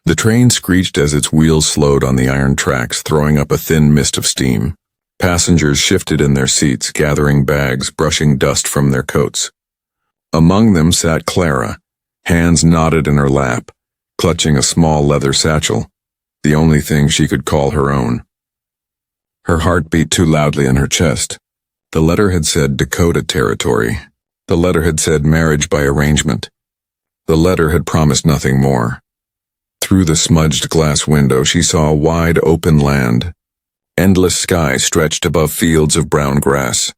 The train screeched as its wheels slowed on the iron tracks, throwing up a thin mist of steam. Passengers shifted in their seats, gathering bags, brushing dust from their coats. Among them sat Clara, hands knotted in her lap, clutching a small leather satchel, the only thing she could call her own. Her heart beat too loudly in her chest. The letter had said Dakota Territory. The letter had said marriage by arrangement. The letter had promised nothing more. Through the smudged glass window she saw a wide open land. Endless sky stretched above fields of brown grass.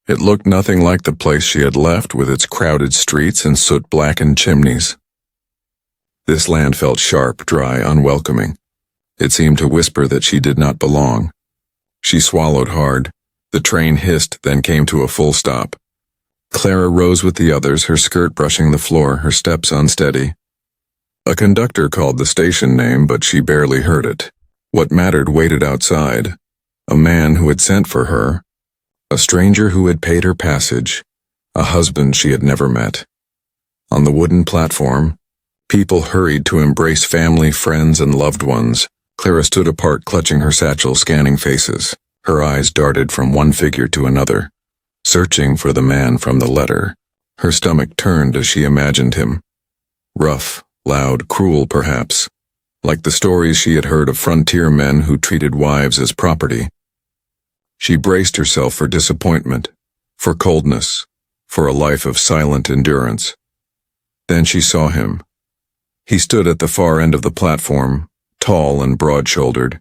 It looked nothing like the place she had left, with its crowded streets and soot-blackened chimneys. This land felt sharp, dry, unwelcoming. It seemed to whisper that she did not belong. She swallowed hard. The train hissed, then came to a full stop. Clara rose with the others, her skirt brushing the floor, her steps unsteady. A conductor called the station name, but she barely heard it. What mattered waited outside. A man who had sent for her. A stranger who had paid her passage. A husband she had never met. On the wooden platform, people hurried to embrace family, friends, and loved ones. Clara stood apart, clutching her satchel, scanning faces. Her eyes darted from one figure to another, searching for the man from the letter. Her stomach turned as she imagined him. Rough, loud, cruel perhaps, like the stories she had heard of frontier men who treated wives as property. She braced herself for disappointment, for coldness, for a life of silent endurance. Then she saw him. He stood at the far end of the platform, tall and broad-shouldered,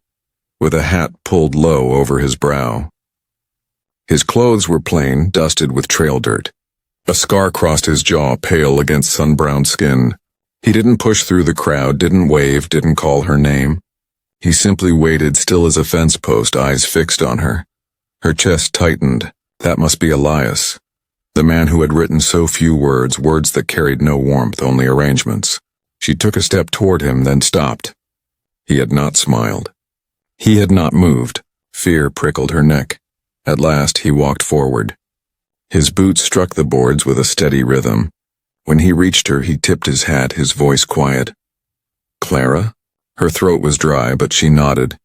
with a hat pulled low over his brow. His clothes were plain, dusted with trail dirt. A scar crossed his jaw, pale against sun-browned skin. He didn't push through the crowd, didn't wave, didn't call her name. He simply waited, still as a fence post, eyes fixed on her. Her chest tightened. That must be Elias, the man who had written so few words, words that carried no warmth, only arrangements. She took a step toward him, then stopped. He had not smiled. He had not moved. Fear prickled her neck. At last he walked forward. His boots struck the boards with a steady rhythm. When he reached her, he tipped his hat, his voice quiet. "Clara?" Her throat was dry, but she nodded.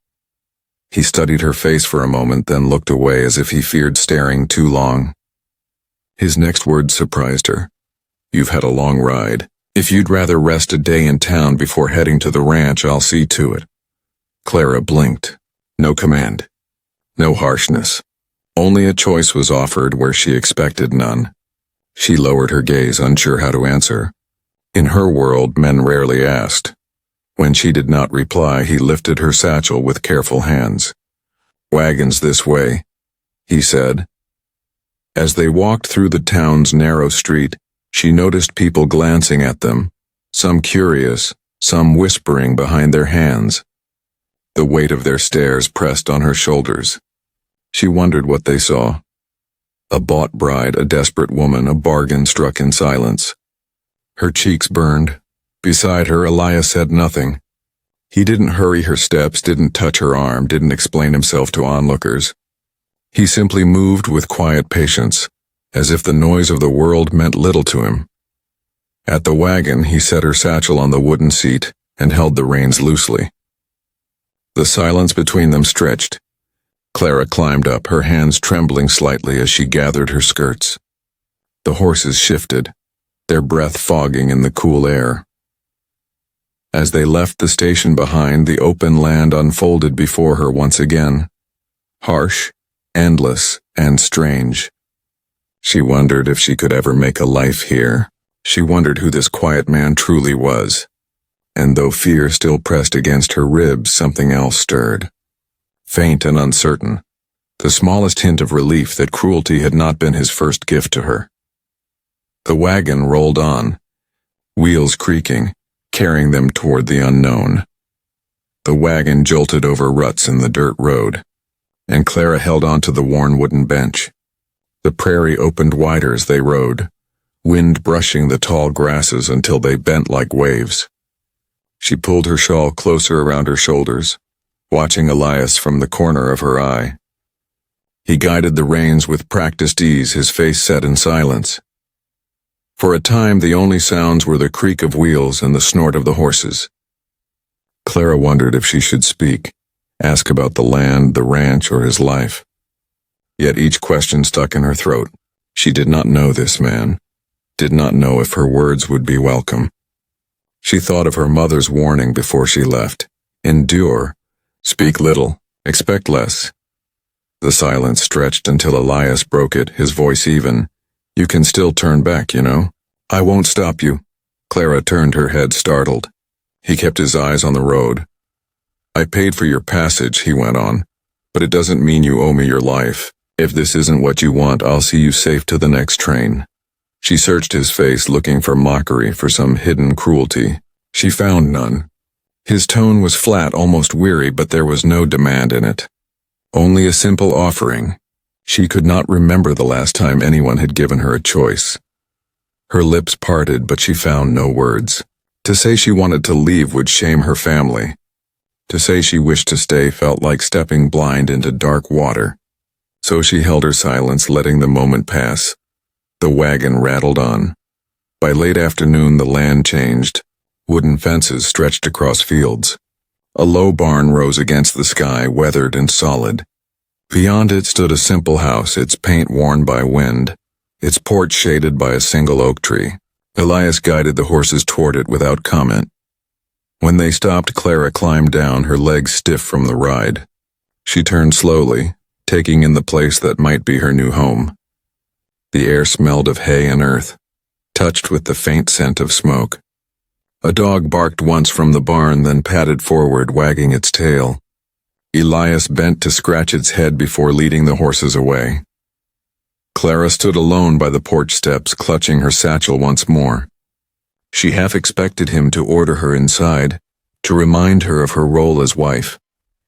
He studied her face for a moment, then looked away as if he feared staring too long. His next words surprised her. "You've had a long ride. If you'd rather rest a day in town before heading to the ranch, I'll see to it." Clara blinked. No command. No harshness. Only a choice was offered where she expected none. She lowered her gaze, unsure how to answer. In her world, men rarely asked. When she did not reply, he lifted her satchel with careful hands. "Wagons this way," he said. As they walked through the town's narrow street, she noticed people glancing at them, some curious, some whispering behind their hands. The weight of their stares pressed on her shoulders. She wondered what they saw. A bought bride, a desperate woman, a bargain struck in silence. Her cheeks burned. Beside her, Elias said nothing. He didn't hurry her steps, didn't touch her arm, didn't explain himself to onlookers. He simply moved with quiet patience, as if the noise of the world meant little to him. At the wagon, he set her satchel on the wooden seat and held the reins loosely. The silence between them stretched. Clara climbed up, her hands trembling slightly as she gathered her skirts. The horses shifted, their breath fogging in the cool air. As they left the station behind, the open land unfolded before her once again. Harsh, endless, and strange. She wondered if she could ever make a life here. She wondered who this quiet man truly was. And though fear still pressed against her ribs, something else stirred. Faint and uncertain, the smallest hint of relief that cruelty had not been his first gift to her. The wagon rolled on, wheels creaking, carrying them toward the unknown. The wagon jolted over ruts in the dirt road, and Clara held on to the worn wooden bench. The prairie opened wider as they rode, wind brushing the tall grasses until they bent like waves. She pulled her shawl closer around her shoulders, watching Elias from the corner of her eye. He guided the reins with practiced ease, his face set in silence. For a time, the only sounds were the creak of wheels and the snort of the horses. Clara wondered if she should speak, ask about the land, the ranch, or his life. Yet each question stuck in her throat. She did not know this man, did not know if her words would be welcome. She thought of her mother's warning before she left. Endure. Speak little. Expect less. The silence stretched until Elias broke it, his voice even. You can still turn back, you know. I won't stop you. Clara turned her head, startled. He kept his eyes on the road. I paid for your passage, he went on, but it doesn't mean you owe me your life. If this isn't what you want, I'll see you safe to the next train. She searched his face, looking for mockery, for some hidden cruelty. She found none. His tone was flat, almost weary, but there was no demand in it. Only a simple offering. She could not remember the last time anyone had given her a choice. Her lips parted, but she found no words. To say she wanted to leave would shame her family. To say she wished to stay felt like stepping blind into dark water. So she held her silence, letting the moment pass. The wagon rattled on. By late afternoon, the land changed. Wooden fences stretched across fields. A low barn rose against the sky, weathered and solid. Beyond it stood a simple house, its paint worn by wind, its porch shaded by a single oak tree. Elias guided the horses toward it without comment. When they stopped, Clara climbed down, her legs stiff from the ride. She turned slowly, taking in the place that might be her new home. The air smelled of hay and earth, touched with the faint scent of smoke. A dog barked once from the barn, then padded forward, wagging its tail. Elias bent to scratch its head before leading the horses away. Clara stood alone by the porch steps, clutching her satchel once more. She half expected him to order her inside, to remind her of her role as wife.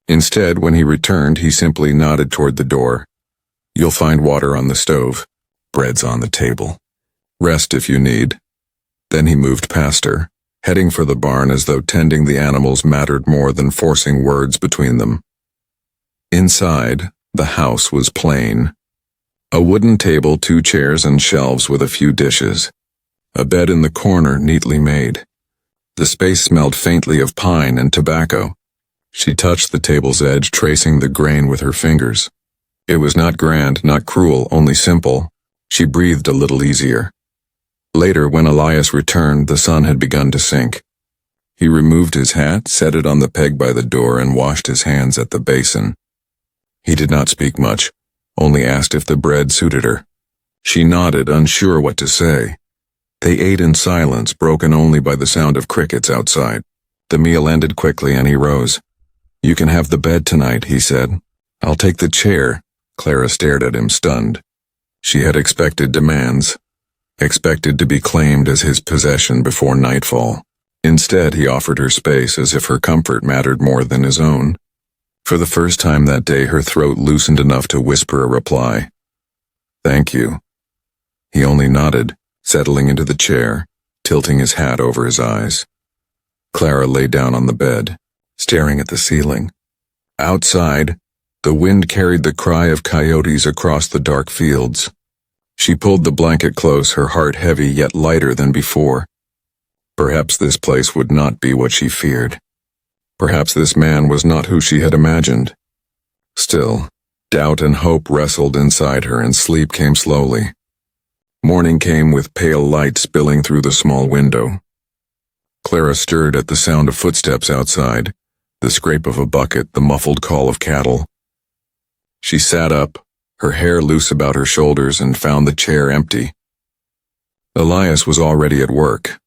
Instead, when he returned, he simply nodded toward the door. You'll find water on the stove. Bread's on the table. Rest if you need. Then he moved past her, heading for the barn as though tending the animals mattered more than forcing words between them. Inside, the house was plain. A wooden table, 2 chairs and shelves with a few dishes. A bed in the corner, neatly made. The space smelled faintly of pine and tobacco. She touched the table's edge, tracing the grain with her fingers. It was not grand, not cruel, only simple. She breathed a little easier. Later, when Elias returned, the sun had begun to sink. He removed his hat, set it on the peg by the door, and washed his hands at the basin. He did not speak much, only asked if the bread suited her. She nodded, unsure what to say. They ate in silence, broken only by the sound of crickets outside. The meal ended quickly, and he rose. You can have the bed tonight, he said. I'll take the chair. Clara stared at him, stunned. She had expected demands, expected to be claimed as his possession before nightfall. Instead, he offered her space as if her comfort mattered more than his own. For the first time that day, her throat loosened enough to whisper a reply. Thank you. He only nodded, settling into the chair, tilting his hat over his eyes. Clara lay down on the bed, staring at the ceiling. Outside, the wind carried the cry of coyotes across the dark fields. She pulled the blanket close, her heart heavy yet lighter than before. Perhaps this place would not be what she feared. Perhaps this man was not who she had imagined. Still, doubt and hope wrestled inside her, and sleep came slowly. Morning came with pale light spilling through the small window. Clara stirred at the sound of footsteps outside, the scrape of a bucket, the muffled call of cattle. She sat up, her hair loose about her shoulders, and found the chair empty. Elias was already at work.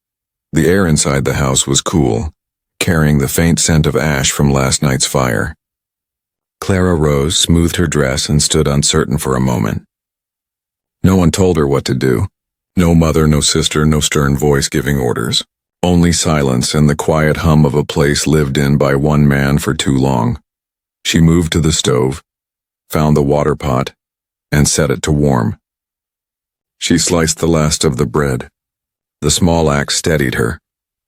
The air inside the house was cool, carrying the faint scent of ash from last night's fire. Clara rose, smoothed her dress, and stood uncertain for a moment. No one told her what to do. No mother, no sister, no stern voice giving orders. Only silence and the quiet hum of a place lived in by one man for too long. She moved to the stove, found the water pot, and set it to warm. She sliced the last of the bread. The small axe steadied her,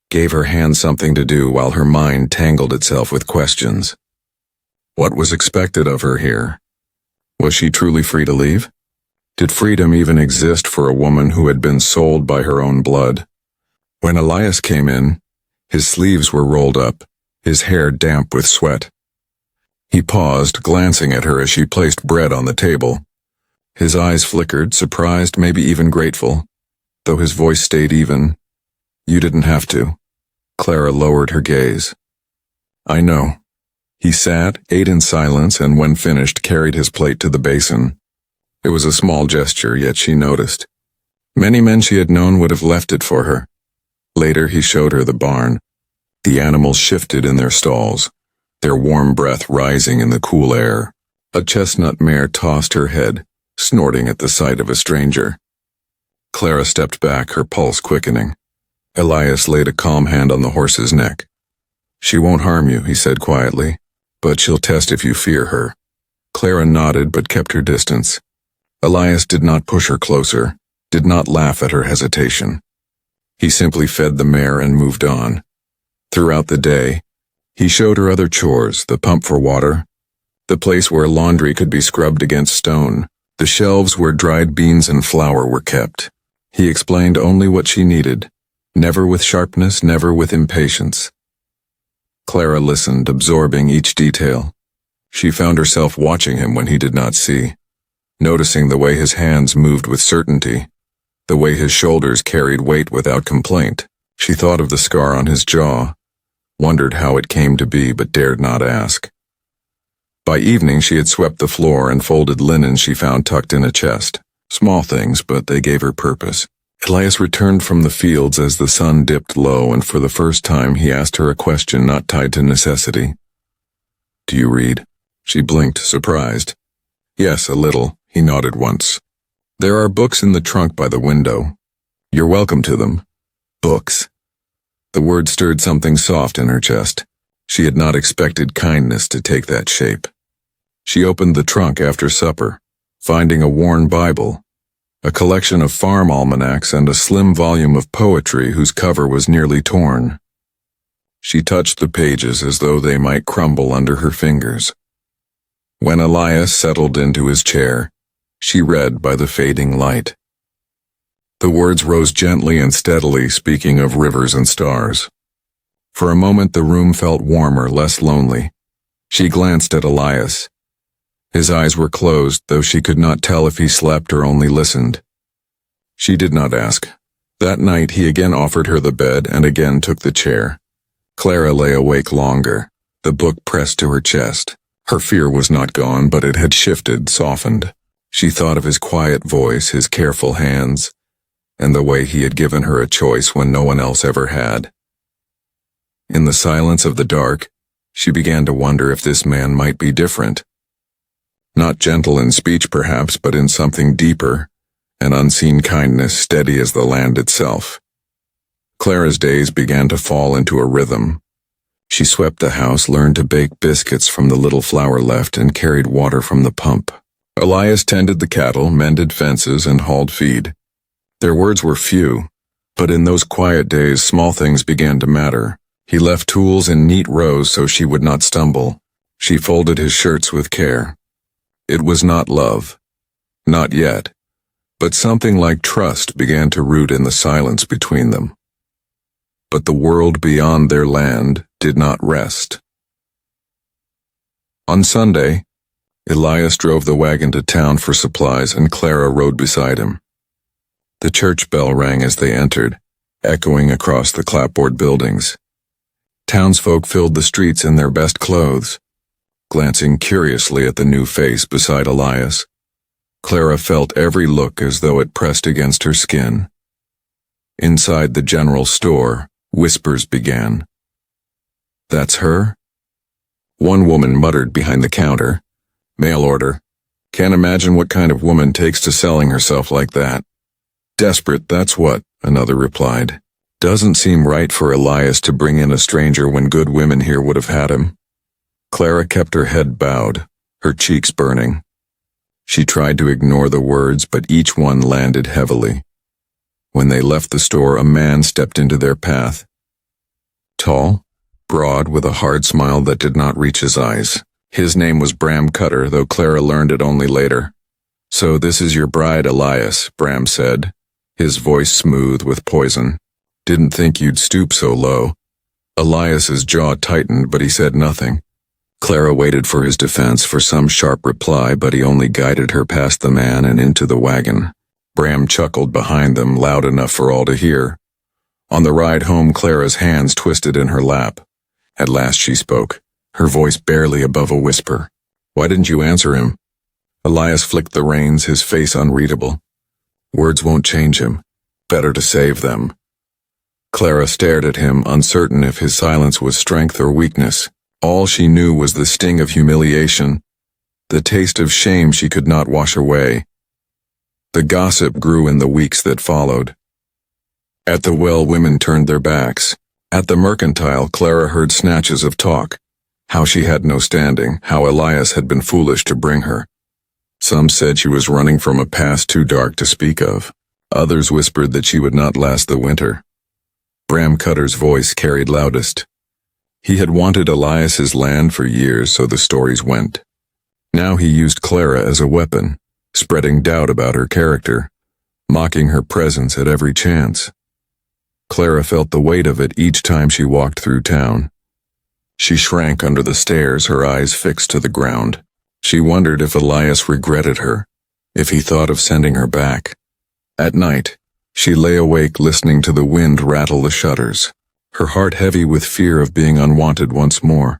gave her hand something to do while her mind tangled itself with questions. What was expected of her here? Was she truly free to leave? Did freedom even exist for a woman who had been sold by her own blood? When Elias came in, his sleeves were rolled up, his hair damp with sweat. He paused, glancing at her as she placed bread on the table. His eyes flickered, surprised, maybe even grateful, though his voice stayed even. "You didn't have to." Clara lowered her gaze. "I know." He sat, ate in silence, and when finished, carried his plate to the basin. It was a small gesture, yet she noticed. Many men she had known would have left it for her. Later, he showed her the barn. The animals shifted in their stalls, their warm breath rising in the cool air. A chestnut mare tossed her head, snorting at the sight of a stranger. Clara stepped back, her pulse quickening. Elias laid a calm hand on the horse's neck. "She won't harm you," he said quietly, "but she'll test if you fear her." Clara nodded but kept her distance. Elias did not push her closer, did not laugh at her hesitation. He simply fed the mare and moved on. Throughout the day, he showed her other chores, the pump for water, the place where laundry could be scrubbed against stone, the shelves where dried beans and flour were kept. He explained only what she needed, never with sharpness, never with impatience. Clara listened, absorbing each detail. She found herself watching him when he did not see, noticing the way his hands moved with certainty, the way his shoulders carried weight without complaint. She thought of the scar on his jaw, wondered how it came to be but dared not ask. By evening she had swept the floor and folded linen she found tucked in a chest. Small things, but they gave her purpose. Elias returned from the fields as the sun dipped low, and for the first time he asked her a question not tied to necessity. "Do you read?" She blinked, surprised. "Yes, a little," he nodded once. "There are books in the trunk by the window. You're welcome to them." Books. The word stirred something soft in her chest. She had not expected kindness to take that shape. She opened the trunk after supper, finding a worn Bible, a collection of farm almanacs, and a slim volume of poetry whose cover was nearly torn. She touched the pages as though they might crumble under her fingers. When Elias settled into his chair, she read by the fading light. The words rose gently and steadily, speaking of rivers and stars. For a moment the room felt warmer, less lonely. She glanced at Elias. His eyes were closed, though she could not tell if he slept or only listened. She did not ask. That night he again offered her the bed and again took the chair. Clara lay awake longer, the book pressed to her chest. Her fear was not gone, but it had shifted, softened. She thought of his quiet voice, his careful hands, and the way he had given her a choice when no one else ever had. In the silence of the dark, she began to wonder if this man might be different. Not gentle in speech perhaps, but in something deeper, an unseen kindness steady as the land itself. Clara's days began to fall into a rhythm. She swept the house, learned to bake biscuits from the little flour left, and carried water from the pump. Elias tended the cattle, mended fences, and hauled feed. Their words were few, but in those quiet days small things began to matter. He left tools in neat rows so she would not stumble. She folded his shirts with care. It was not love. Not yet. But something like trust began to root in the silence between them. But the world beyond their land did not rest. On Sunday, Elias drove the wagon to town for supplies and Clara rode beside him. The church bell rang as they entered, echoing across the clapboard buildings. Townsfolk filled the streets in their best clothes. Glancing curiously at the new face beside Elias, Clara felt every look as though it pressed against her skin. Inside the general store, whispers began. "That's her?" One woman muttered behind the counter. "Mail order. Can't imagine what kind of woman takes to selling herself like that." "Desperate, that's what," another replied. "Doesn't seem right for Elias to bring in a stranger when good women here would have had him." Clara kept her head bowed, her cheeks burning. She tried to ignore the words, but each one landed heavily. When they left the store, a man stepped into their path. Tall, broad, with a hard smile that did not reach his eyes. His name was Bram Cutter, though Clara learned it only later. "So this is your bride, Elias," Bram said, his voice smooth with poison. "Didn't think you'd stoop so low." Elias's jaw tightened, but he said nothing. Clara waited for his defense for some sharp reply, but he only guided her past the man and into the wagon. Bram chuckled behind them, loud enough for all to hear. On the ride home, Clara's hands twisted in her lap. At last she spoke, her voice barely above a whisper. "Why didn't you answer him?" Elias flicked the reins, his face unreadable. "Words won't change him. Better to save them." Clara stared at him, uncertain if his silence was strength or weakness. All she knew was the sting of humiliation, the taste of shame she could not wash away. The gossip grew in the weeks that followed. At the well, women turned their backs. At the mercantile, Clara heard snatches of talk. How she had no standing, how Elias had been foolish to bring her. Some said she was running from a past too dark to speak of. Others whispered that she would not last the winter. Bram Cutter's voice carried loudest. He had wanted Elias's land for years, so the stories went. Now he used Clara as a weapon, spreading doubt about her character, mocking her presence at every chance. Clara felt the weight of it each time she walked through town. She shrank under the stairs, her eyes fixed to the ground. She wondered if Elias regretted her, if he thought of sending her back. At night, she lay awake listening to the wind rattle the shutters, her heart heavy with fear of being unwanted once more.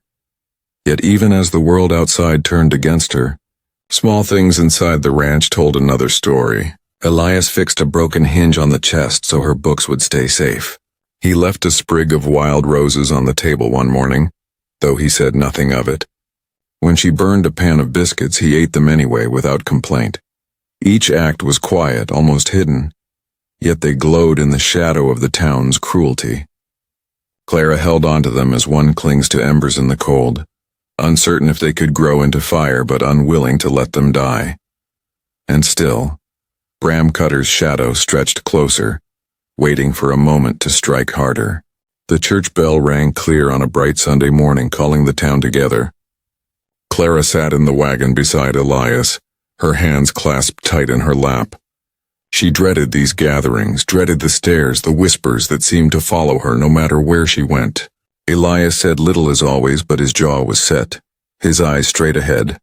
Yet even as the world outside turned against her, small things inside the ranch told another story. Elias fixed a broken hinge on the chest so her books would stay safe. He left a sprig of wild roses on the table one morning, though he said nothing of it. When she burned a pan of biscuits, he ate them anyway without complaint. Each act was quiet, almost hidden, yet they glowed in the shadow of the town's cruelty. Clara held on to them as one clings to embers in the cold, uncertain if they could grow into fire but unwilling to let them die. And still, Bram Cutter's shadow stretched closer, waiting for a moment to strike harder. The church bell rang clear on a bright Sunday morning, calling the town together. Clara sat in the wagon beside Elias, her hands clasped tight in her lap. She dreaded these gatherings, dreaded the stares, the whispers that seemed to follow her no matter where she went. Elias said little as always, but his jaw was set, his eyes straight ahead.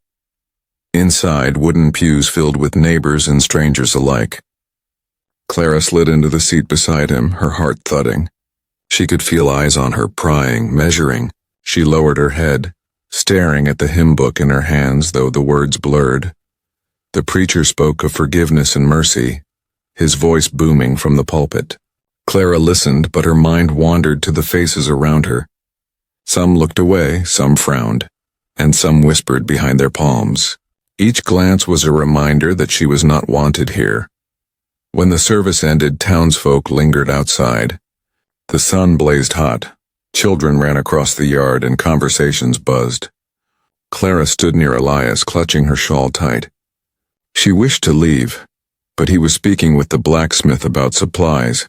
Inside, wooden pews filled with neighbors and strangers alike. Clara slid into the seat beside him, her heart thudding. She could feel eyes on her, prying, measuring. She lowered her head, staring at the hymn book in her hands, though the words blurred. The preacher spoke of forgiveness and mercy, his voice booming from the pulpit. Clara listened, but her mind wandered to the faces around her. Some looked away, some frowned, and some whispered behind their palms. Each glance was a reminder that she was not wanted here. When the service ended, townsfolk lingered outside. The sun blazed hot. Children ran across the yard and conversations buzzed. Clara stood near Elias, clutching her shawl tight. She wished to leave, but he was speaking with the blacksmith about supplies.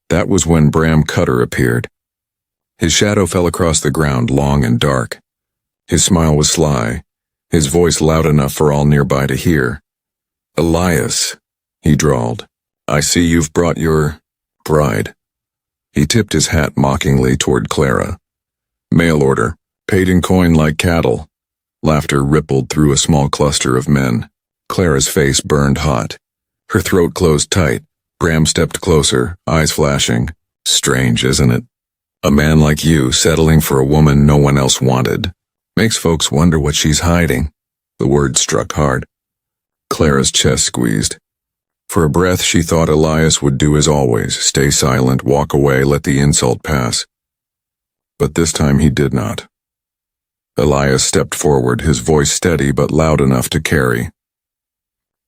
That was when Bram Cutter appeared. His shadow fell across the ground, long and dark. His smile was sly, his voice loud enough for all nearby to hear. "Elias," he drawled, "I see you've brought your bride." He tipped his hat mockingly toward Clara. "Mail order, paid in coin like cattle." Laughter rippled through a small cluster of men. Clara's face burned hot. Her throat closed tight. Bram stepped closer, eyes flashing. "Strange, isn't it? A man like you settling for a woman no one else wanted. Makes folks wonder what she's hiding." The word struck hard. Clara's chest squeezed. For a breath she thought Elias would do as always, stay silent, walk away, let the insult pass. But this time he did not. Elias stepped forward, his voice steady but loud enough to carry.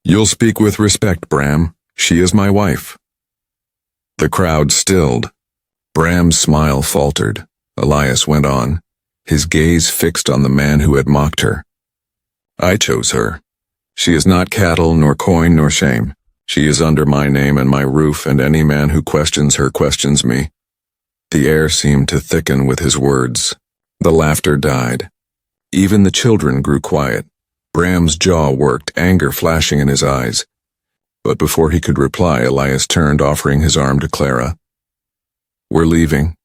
"You'll speak with respect, Bram. She is my wife." The crowd stilled. Bram's smile faltered. Elias went on, his gaze fixed on the man who had mocked her. "I chose her. She is not cattle, nor coin, nor shame. She is under my name and my roof, and any man who questions her questions me." The air seemed to thicken with his words. The laughter died. Even the children grew quiet. Bram's jaw worked, anger flashing in his eyes. But before he could reply, Elias turned, offering his arm to Clara. "We're leaving."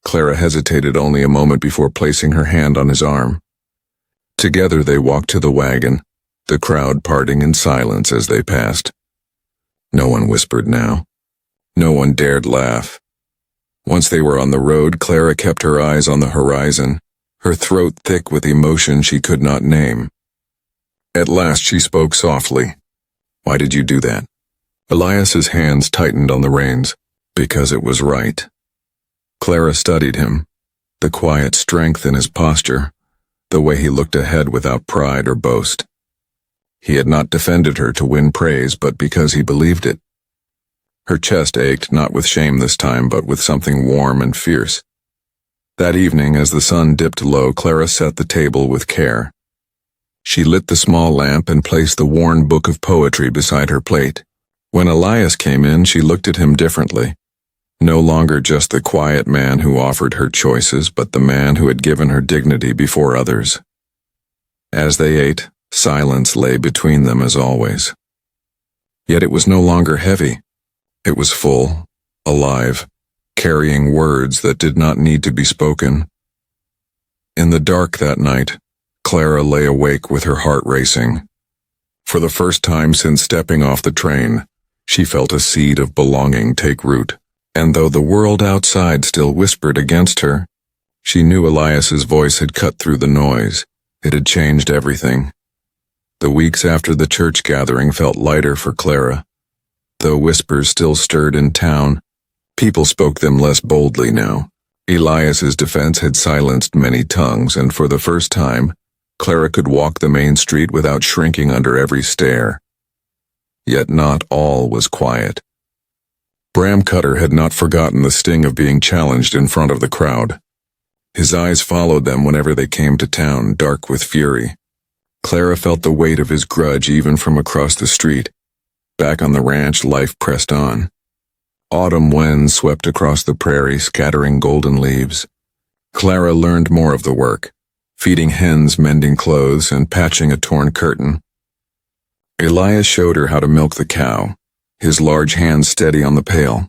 Clara hesitated only a moment before placing her hand on his arm. Together they walked to the wagon, the crowd parting in silence as they passed. No one whispered now. No one dared laugh. Once they were on the road, Clara kept her eyes on the horizon, her throat thick with emotion she could not name. At last she spoke softly. "Why did you do that?" Elias's hands tightened on the reins. "Because it was right." Clara studied him, the quiet strength in his posture, the way he looked ahead without pride or boast. He had not defended her to win praise, but because he believed it. Her chest ached, not with shame this time, but with something warm and fierce. That evening, as the sun dipped low, Clara set the table with care. She lit the small lamp and placed the worn book of poetry beside her plate. When Elias came in, she looked at him differently. No longer just the quiet man who offered her choices, but the man who had given her dignity before others. As they ate, silence lay between them as always. Yet it was no longer heavy. It was full, alive, carrying words that did not need to be spoken. In the dark that night, Clara lay awake with her heart racing. For the first time since stepping off the train, she felt a seed of belonging take root. And though the world outside still whispered against her, she knew Elias's voice had cut through the noise. It had changed everything. The weeks after the church gathering felt lighter for Clara. Though whispers still stirred in town, people spoke them less boldly now. Elias's defense had silenced many tongues, and for the first time, Clara could walk the main street without shrinking under every stare. Yet not all was quiet. Bram Cutter had not forgotten the sting of being challenged in front of the crowd. His eyes followed them whenever they came to town, dark with fury. Clara felt the weight of his grudge even from across the street. Back on the ranch, life pressed on. Autumn winds swept across the prairie, scattering golden leaves. Clara learned more of the work, feeding hens, mending clothes, and patching a torn curtain. Elias showed her how to milk the cow, his large hands steady on the pail.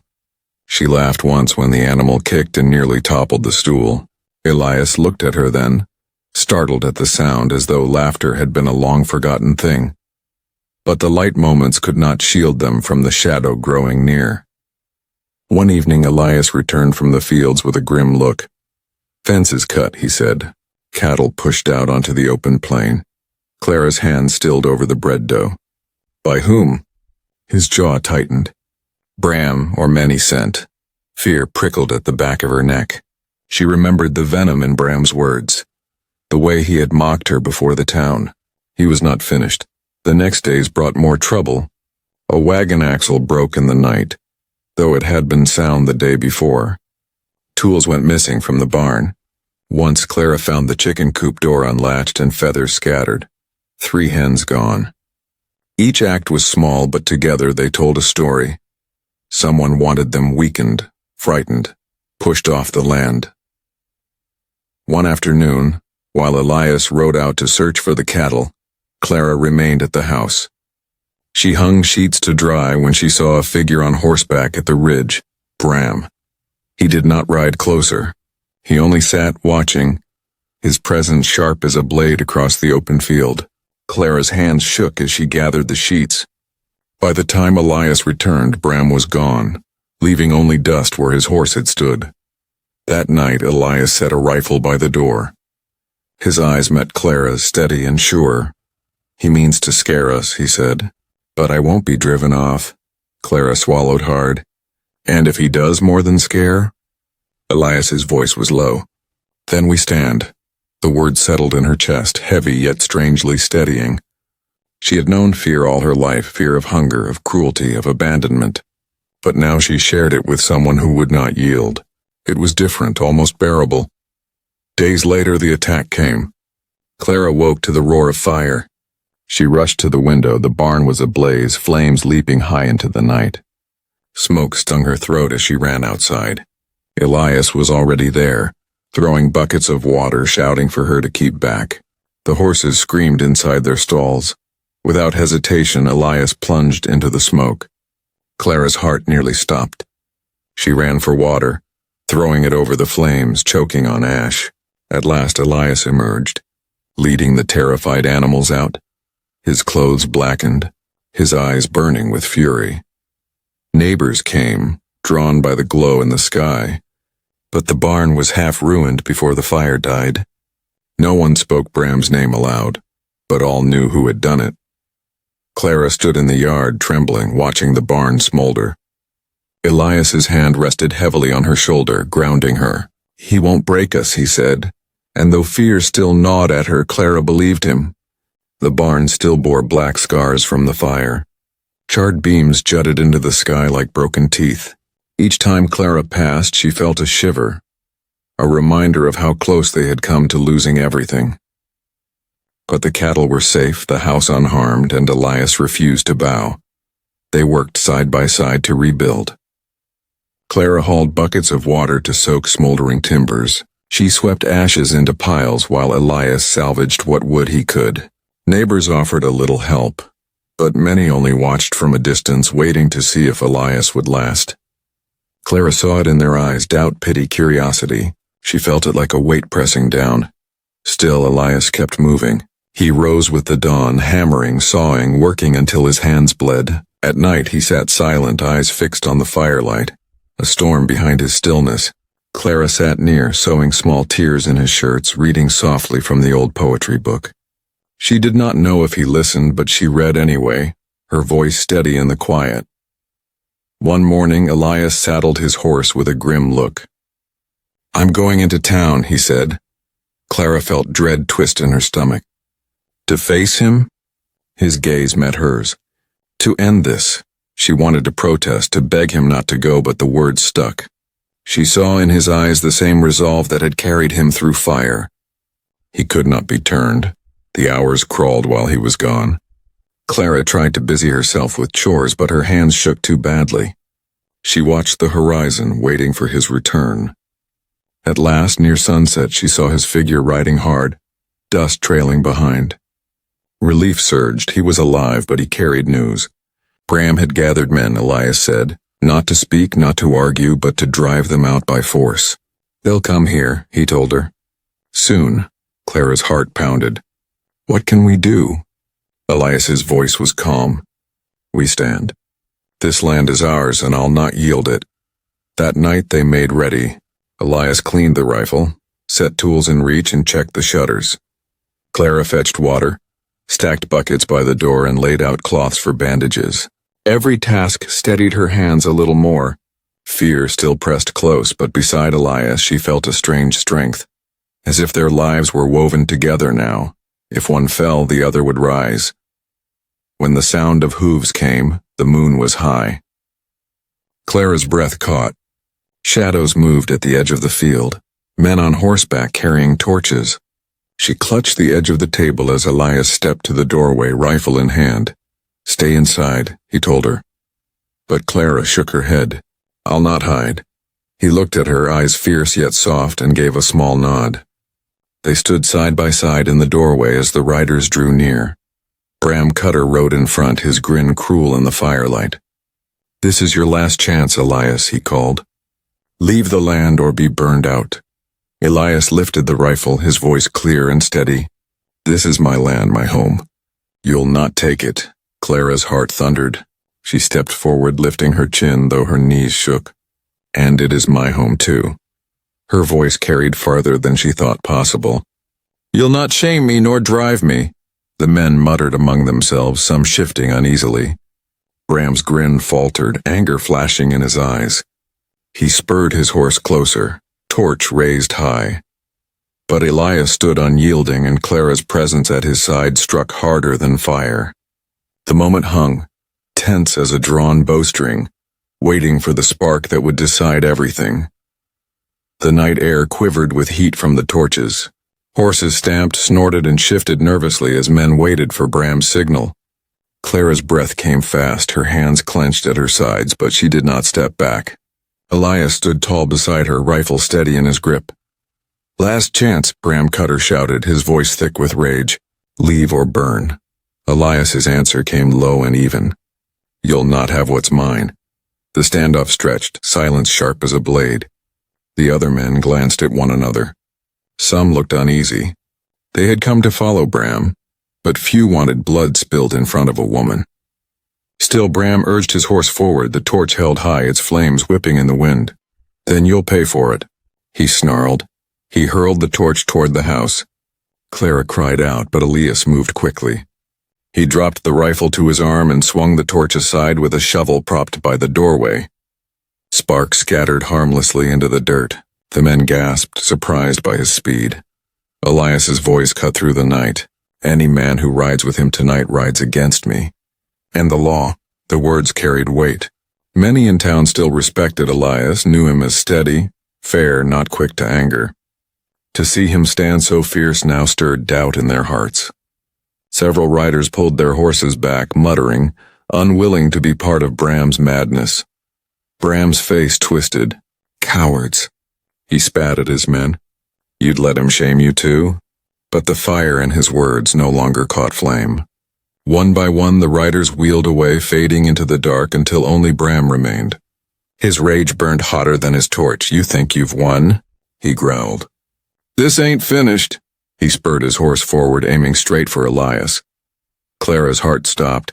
She laughed once when the animal kicked and nearly toppled the stool. Elias looked at her then, startled at the sound as though laughter had been a long-forgotten thing. But the light moments could not shield them from the shadow growing near. One evening Elias returned from the fields with a grim look. "Fences cut," he said. Cattle pushed out onto the open plain. Clara's hand stilled over the bread dough. "By whom?" His jaw tightened. Bram or many sent. Fear prickled at the back of her neck. She remembered the venom in Bram's words, the way he had mocked her before the town. He was not finished. The next days brought more trouble. A wagon axle broke in the night, though it had been sound the day before. Tools went missing from the barn. Once Clara found the chicken coop door unlatched and feathers scattered. 3 hens gone. Each act was small, but together they told a story. Someone wanted them weakened, frightened, pushed off the land. One afternoon, while Elias rode out to search for the cattle, Clara remained at the house. She hung sheets to dry when she saw a figure on horseback at the ridge, Bram. He did not ride closer. He only sat watching, his presence sharp as a blade across the open field. Clara's hands shook as she gathered the sheets. By the time Elias returned, Bram was gone, leaving only dust where his horse had stood. That night, Elias set a rifle by the door. His eyes met Clara's, steady and sure. "He means to scare us," he said. "But I won't be driven off." Clara swallowed hard. "And if he does more than scare?" Elias's voice was low. "Then we stand." The word settled in her chest, heavy yet strangely steadying. She had known fear all her life, fear of hunger, of cruelty, of abandonment. But now she shared it with someone who would not yield. It was different, almost bearable. Days later the attack came. Clara woke to the roar of fire. She rushed to the window. The barn was ablaze, flames leaping high into the night. Smoke stung her throat as she ran outside. Elias was already there, throwing buckets of water, shouting for her to keep back. The horses screamed inside their stalls. Without hesitation, Elias plunged into the smoke. Clara's heart nearly stopped. She ran for water, throwing it over the flames, choking on ash. At last Elias emerged, leading the terrified animals out, his clothes blackened, his eyes burning with fury. Neighbors came, drawn by the glow in the sky, but the barn was half ruined before the fire died. No one spoke Bram's name aloud, but all knew who had done it. Clara stood in the yard, trembling, watching the barn smolder. Elias's hand rested heavily on her shoulder, grounding her. "He won't break us," he said, and though fear still gnawed at her, Clara believed him. The barn still bore black scars from the fire. Charred beams jutted into the sky like broken teeth. Each time Clara passed, she felt a shiver, a reminder of how close they had come to losing everything. But the cattle were safe, the house unharmed, and Elias refused to bow. They worked side by side to rebuild. Clara hauled buckets of water to soak smoldering timbers. She swept ashes into piles while Elias salvaged what wood he could. Neighbors offered a little help, but many only watched from a distance, waiting to see if Elias would last. Clara saw it in their eyes, doubt, pity, curiosity. She felt it like a weight pressing down. Still, Elias kept moving. He rose with the dawn, hammering, sawing, working until his hands bled. At night he sat silent, eyes fixed on the firelight, a storm behind his stillness. Clara sat near, sewing small tears in his shirts, reading softly from the old poetry book. She did not know if he listened, but she read anyway, her voice steady in the quiet. One morning, Elias saddled his horse with a grim look. "I'm going into town," he said. Clara felt dread twist in her stomach. To face him? His gaze met hers. To end this. She wanted to protest, to beg him not to go, but the words stuck. She saw in his eyes the same resolve that had carried him through fire. He could not be turned. The hours crawled while he was gone. Clara tried to busy herself with chores, but her hands shook too badly. She watched the horizon, waiting for his return. At last, near sunset, she saw his figure riding hard, dust trailing behind. Relief surged. He was alive, but he carried news. Bram had gathered men, Elias said, not to speak, not to argue, but to drive them out by force. "They'll come here," he told her. "Soon." Clara's heart pounded. "What can we do?" Elias's voice was calm. "We stand. This land is ours, and I'll not yield it." That night they made ready. Elias cleaned the rifle, set tools in reach, and checked the shutters. Clara fetched water, stacked buckets by the door, and laid out cloths for bandages. Every task steadied her hands a little more. Fear still pressed close, but beside Elias she felt a strange strength, as if their lives were woven together now. If one fell, the other would rise. When the sound of hooves came, the moon was high. Clara's breath caught. Shadows moved at the edge of the field, men on horseback carrying torches. She clutched the edge of the table as Elias stepped to the doorway, rifle in hand. "Stay inside," he told her. But Clara shook her head. "I'll not hide." He looked at her, eyes fierce yet soft, and gave a small nod. They stood side by side in the doorway as the riders drew near. Bram Cutter rode in front, his grin cruel in the firelight. "This is your last chance, Elias," he called. "Leave the land or be burned out." Elias lifted the rifle, his voice clear and steady. "This is my land, my home. You'll not take it." Clara's heart thundered. She stepped forward, lifting her chin, though her knees shook. "And it is my home, too." Her voice carried farther than she thought possible. "You'll not shame me nor drive me." The men muttered among themselves, some shifting uneasily. Bram's grin faltered, anger flashing in his eyes. He spurred his horse closer, torch raised high. But Elias stood unyielding, and Clara's presence at his side struck harder than fire. The moment hung, tense as a drawn bowstring, waiting for the spark that would decide everything. The night air quivered with heat from the torches. Horses stamped, snorted, and shifted nervously as men waited for Bram's signal. Clara's breath came fast, her hands clenched at her sides, but she did not step back. Elias stood tall beside her, rifle steady in his grip. "Last chance," Bram Cutter shouted, his voice thick with rage. "Leave or burn." Elias's answer came low and even. "You'll not have what's mine." The standoff stretched, silence sharp as a blade. The other men glanced at one another. Some looked uneasy. They had come to follow Bram, but few wanted blood spilled in front of a woman. Still, Bram urged his horse forward, the torch held high, its flames whipping in the wind. "Then you'll pay for it," he snarled. He hurled the torch toward the house. Clara cried out, but Elias moved quickly. He dropped the rifle to his arm and swung the torch aside with a shovel propped by the doorway. Sparks scattered harmlessly into the dirt. The men gasped, surprised by his speed. Elias's voice cut through the night. "Any man who rides with him tonight rides against me." And the law. The words carried weight. Many in town still respected Elias, knew him as steady, fair, not quick to anger. To see him stand so fierce now stirred doubt in their hearts. Several riders pulled their horses back, muttering, unwilling to be part of Bram's madness. Bram's face twisted. "Cowards." He spat at his men. "You'd let him shame you too?" But the fire in his words no longer caught flame. One by one the riders wheeled away, fading into the dark until only Bram remained. His rage burned hotter than his torch. "You think you've won?" he growled. "This ain't finished." He spurred his horse forward, aiming straight for Elias. Clara's heart stopped.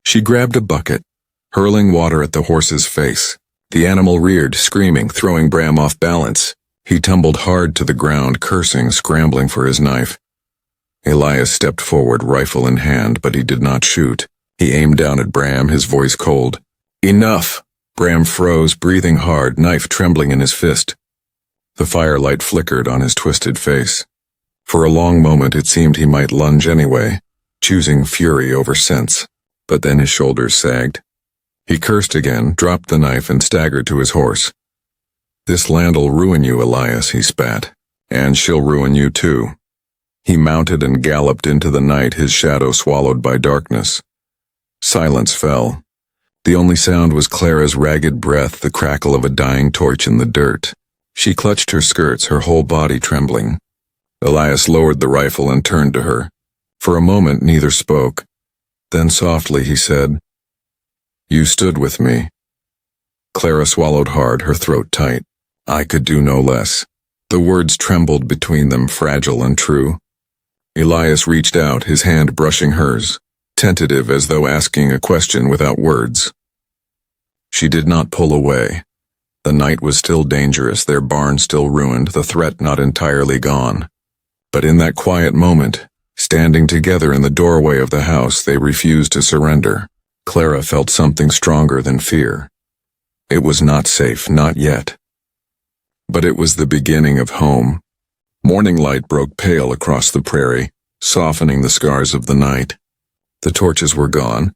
She grabbed a bucket, hurling water at the horse's face. The animal reared, screaming, throwing Bram off balance. He tumbled hard to the ground, cursing, scrambling for his knife. Elias stepped forward, rifle in hand, but he did not shoot. He aimed down at Bram, his voice cold. "Enough!" Bram froze, breathing hard, knife trembling in his fist. The firelight flickered on his twisted face. For a long moment it seemed he might lunge anyway, choosing fury over sense. But then his shoulders sagged. He cursed again, dropped the knife, and staggered to his horse. "This land'll ruin you, Elias," he spat. "And she'll ruin you too." He mounted and galloped into the night, his shadow swallowed by darkness. Silence fell. The only sound was Clara's ragged breath, the crackle of a dying torch in the dirt. She clutched her skirts, her whole body trembling. Elias lowered the rifle and turned to her. For a moment neither spoke. Then softly he said, "You stood with me." Clara swallowed hard, her throat tight. "I could do no less." The words trembled between them, fragile and true. Elias reached out, his hand brushing hers, tentative as though asking a question without words. She did not pull away. The night was still dangerous, their barn still ruined, the threat not entirely gone. But in that quiet moment, standing together in the doorway of the house, they refused to surrender. Clara felt something stronger than fear. It was not safe, not yet. But it was the beginning of home. Morning light broke pale across the prairie, softening the scars of the night. The torches were gone,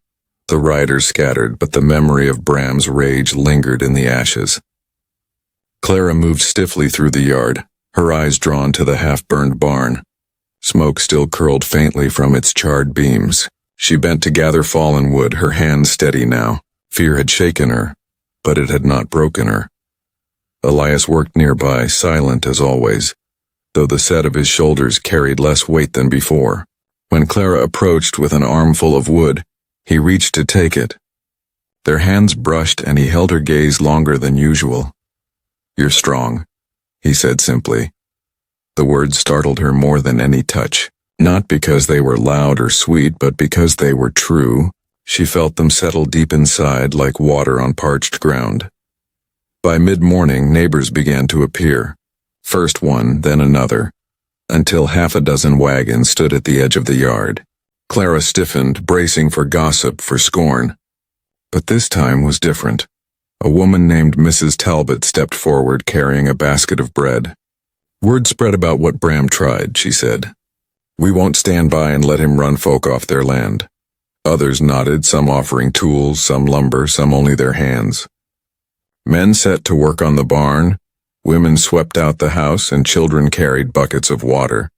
the riders scattered, but the memory of Bram's rage lingered in the ashes. Clara moved stiffly through the yard, her eyes drawn to the half-burned barn. Smoke still curled faintly from its charred beams. She bent to gather fallen wood, her hands steady now. Fear had shaken her, but it had not broken her. Elias worked nearby, silent as always, though the set of his shoulders carried less weight than before. When Clara approached with an armful of wood, he reached to take it. Their hands brushed and he held her gaze longer than usual. "You're strong," he said simply. The words startled her more than any touch, not because they were loud or sweet, but because they were true. She felt them settle deep inside like water on parched ground. By mid-morning, neighbors began to appear. First one, then another, until half a dozen wagons stood at the edge of the yard. Clara stiffened, bracing for gossip, for scorn. But this time was different. A woman named Mrs. Talbot stepped forward, carrying a basket of bread. "Word spread about what Bram tried," she said. "We won't stand by and let him run folk off their land." Others nodded, some offering tools, some lumber, some only their hands. Men set to work on the barn, women swept out the house, and children carried buckets of water.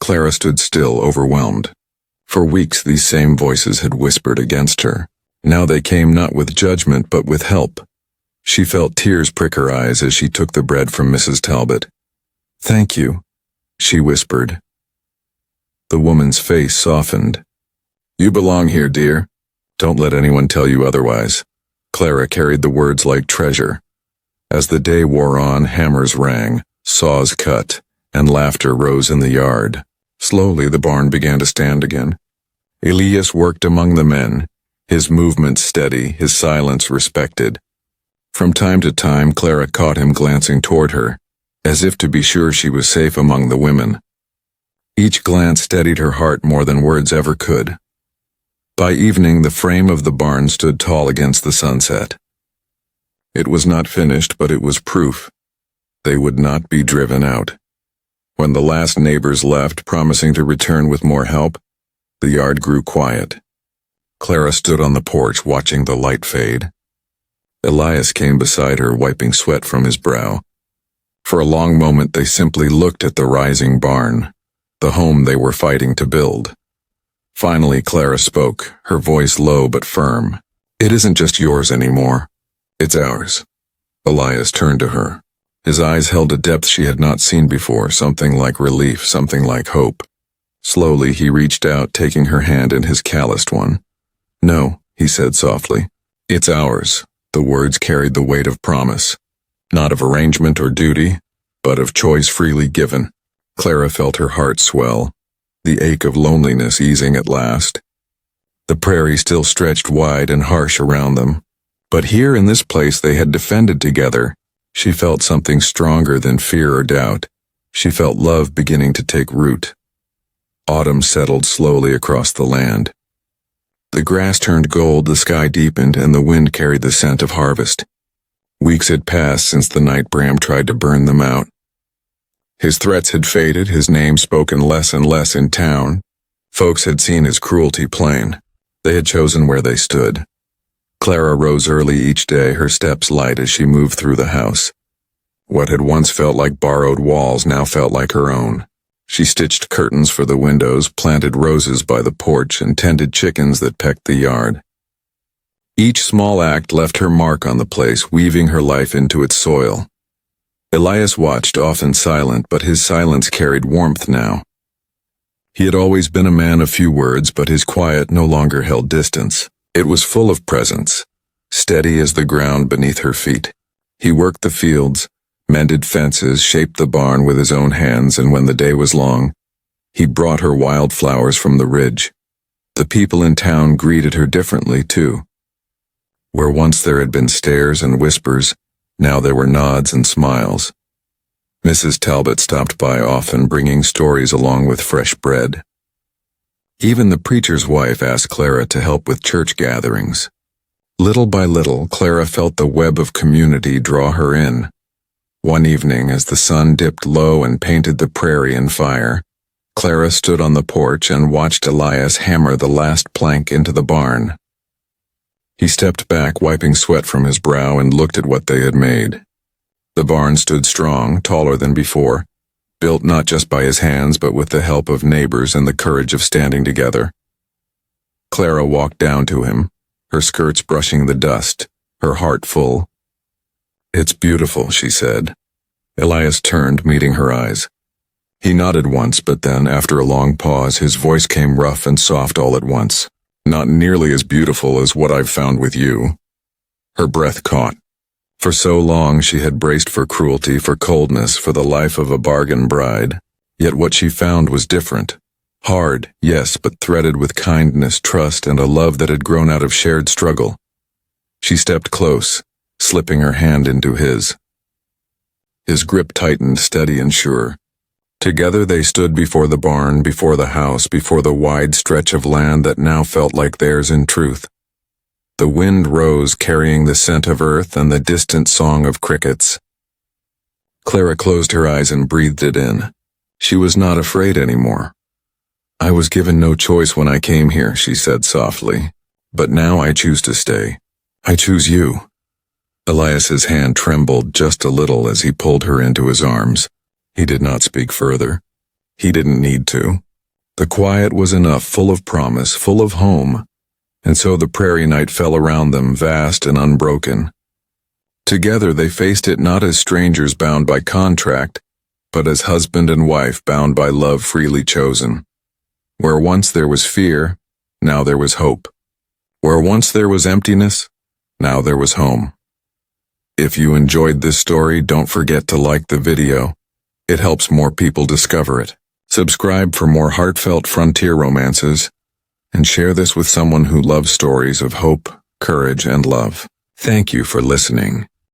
Clara stood still, overwhelmed. For weeks these same voices had whispered against her. Now they came not with judgment but with help. She felt tears prick her eyes as she took the bread from Mrs. Talbot. "Thank you," she whispered. The woman's face softened. "You belong here, dear. Don't let anyone tell you otherwise." Clara carried the words like treasure. As the day wore on, hammers rang, saws cut, and laughter rose in the yard. Slowly the barn began to stand again. Elias worked among the men, his movements steady, his silence respected. From time to time Clara caught him glancing toward her, as if to be sure she was safe among the women. Each glance steadied her heart more than words ever could. By evening the frame of the barn stood tall against the sunset. It was not finished, but it was proof. They would not be driven out. When the last neighbors left, promising to return with more help, the yard grew quiet. Clara stood on the porch watching the light fade. Elias came beside her, wiping sweat from his brow. For a long moment they simply looked at the rising barn, the home they were fighting to build. Finally Clara spoke, her voice low but firm. "It isn't just yours anymore. It's ours." Elias turned to her. His eyes held a depth she had not seen before, something like relief, something like hope. Slowly he reached out, taking her hand in his calloused one. "No," he said softly. "It's ours." The words carried the weight of promise. Not of arrangement or duty, but of choice freely given. Clara felt her heart swell, the ache of loneliness easing at last. The prairie still stretched wide and harsh around them. But here in this place they had defended together. She felt something stronger than fear or doubt. She felt love beginning to take root. Autumn settled slowly across the land. The grass turned gold, the sky deepened, and the wind carried the scent of harvest. Weeks had passed since the night Bram tried to burn them out. His threats had faded, his name spoken less and less in town. Folks had seen his cruelty plain. They had chosen where they stood. Clara rose early each day, her steps light as she moved through the house. What had once felt like borrowed walls now felt like her own. She stitched curtains for the windows, planted roses by the porch, and tended chickens that pecked the yard. Each small act left her mark on the place, weaving her life into its soil. Elias watched, often silent, but his silence carried warmth now. He had always been a man of few words, but his quiet no longer held distance. It was full of presence, steady as the ground beneath her feet. He worked the fields, mended fences, shaped the barn with his own hands, and when the day was long, he brought her wild flowers from the ridge. The people in town greeted her differently, too. Where once there had been stares and whispers, now there were nods and smiles. Mrs. Talbot stopped by often, bringing stories along with fresh bread. Even the preacher's wife asked Clara to help with church gatherings. Little by little, Clara felt the web of community draw her in. One evening, as the sun dipped low and painted the prairie in fire, Clara stood on the porch and watched Elias hammer the last plank into the barn. He stepped back, wiping sweat from his brow, and looked at what they had made. The barn stood strong, taller than before, built not just by his hands but with the help of neighbors and the courage of standing together. Clara walked down to him, her skirts brushing the dust, her heart full. "It's beautiful," she said. Elias turned, meeting her eyes. He nodded once, but then, after a long pause, his voice came rough and soft all at once. "Not nearly as beautiful as what I've found with you." Her breath caught. For so long she had braced for cruelty, for coldness, for the life of a bargain bride. Yet what she found was different. Hard, yes, but threaded with kindness, trust, and a love that had grown out of shared struggle. She stepped close, slipping her hand into his. His grip tightened, steady and sure. Together they stood before the barn, before the house, before the wide stretch of land that now felt like theirs in truth. The wind rose, carrying the scent of earth and the distant song of crickets. Clara closed her eyes and breathed it in. She was not afraid anymore. "I was given no choice when I came here," she said softly. "But now I choose to stay. I choose you." Elias's hand trembled just a little as he pulled her into his arms. He did not speak further. He didn't need to. The quiet was enough, full of promise, full of home. And so the prairie night fell around them, vast and unbroken. Together they faced it not as strangers bound by contract, but as husband and wife bound by love freely chosen. Where once there was fear, now there was hope. Where once there was emptiness, now there was home. If you enjoyed this story, don't forget to like the video. It helps more people discover it. Subscribe for more heartfelt frontier romances, and share this with someone who loves stories of hope, courage, and love. Thank you for listening.